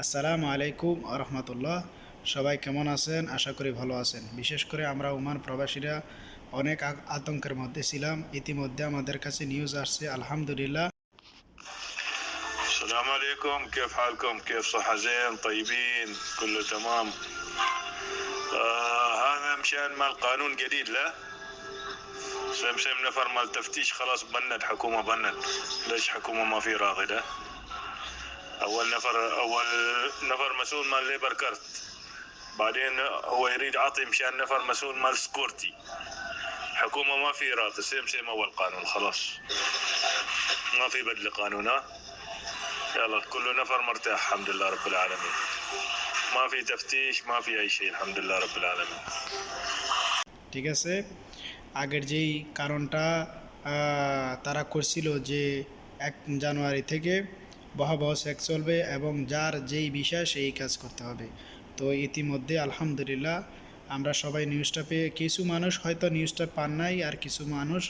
আসসালামু আলাইকুম রহমতুল্লাহ। সবাই কেমন আছেন? আশা করি ভালো আছেন। বিশেষ করে আমরা ওমান প্রবাসীরা অনেক আতঙ্কের মধ্যে ছিলাম। ইতিমধ্যে আমাদের কাছে নিউজ আসছে, আলহামদুলিল্লাহ। السلام عليكم، كيف حالكم؟ كيف صحة؟ زين؟ طيبين؟ كله تمام؟ هذا مشان مال قانون جديد له سمسم نفر مال تفتيش خلاص بند حكومة بند. ليش حكومة ما في راغدة؟ أول نفر مسؤول مال ليبر كارت، بعدين هو يريد عطي مشان نفر مسؤول مال سكورتي. حكومة ما في راغدة، سمسم أول قانون خلاص ما في بدل قانون. يلا كل نفر مرتاح الحمد لله رب العالمين، ما في تفتيش ما في أي شيء الحمد لله رب العالمين. ঠিক আছে, আগের যেই কারণটা তারা করছিল যে 1 জানুয়ারি থেকে ভয়াবহ চেক চলবে এবং যার যেই বিষয় সেই কাজ করতে হবে। তো ইতিমধ্যে আলহামদুলিল্লাহ আমরা সবাই নিউজটা পেয়ে, কিছু মানুষ হয়তো নিউজটা পান নাই আর কিছু মানুষ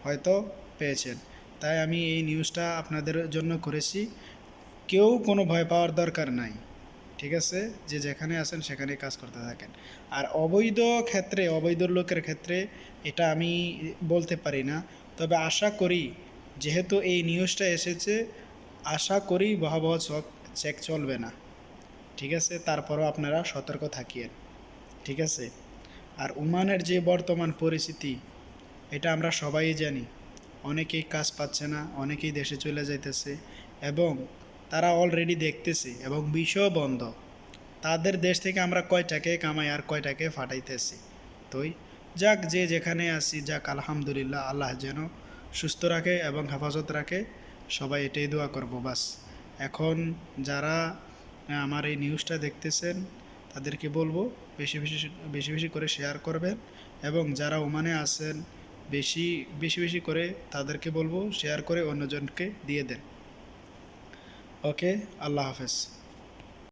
হয়তো পেয়েছেন। তাই আমি এই নিউজটা আপনাদের জন্য করেছি। কেউ কোনো ভয় পাওয়ার দরকার নাই, ঠিক আছে? যে যেখানে আছেন সেখানে কাজ করতে থাকেন। আর অবৈধ ক্ষেত্রে, অবৈধ লোকের ক্ষেত্রে এটা আমি বলতে পারি না, তবে আশা করি যেহেতু এই নিউজটা এসেছে, আশা করি ভয়াবহ চেক চলবে না, ঠিক আছে? তারপরও আপনারা সতর্ক থাকিয়েন, ঠিক আছে? আর ওমানের যে বর্তমান পরিস্থিতি এটা আমরা সবাই জানি। অনেকেই কাজ পাচ্ছে না, অনেকেই দেশে চলে যাইতেছে এবং তারা অলরেডি দেখতেছে এবং বিষয় বন্ধ। তাদের দেশ থেকে আমরা কয়টাকে কামাই আর কয়টাকে ফাটাইতেছি। তোই যাক, যে যেখানে আছি যাক, আলহামদুলিল্লাহ। আল্লাহ যেন সুস্থ রাখে এবং হেফাজত রাখে, সবাই এটাই দোয়া করব বাস। এখন যারা আমার এই নিউজটা দেখতেছেন তাদেরকে বলবো বেশি বেশি বেশি বেশি করে শেয়ার করবেন এবং যারা ওমানে আছেন বেশি বেশি বেশি করে তাদেরকে বলবো শেয়ার করে অন্যজনকে দিয়ে দেন। ওকে, আল্লাহ হাফেজ।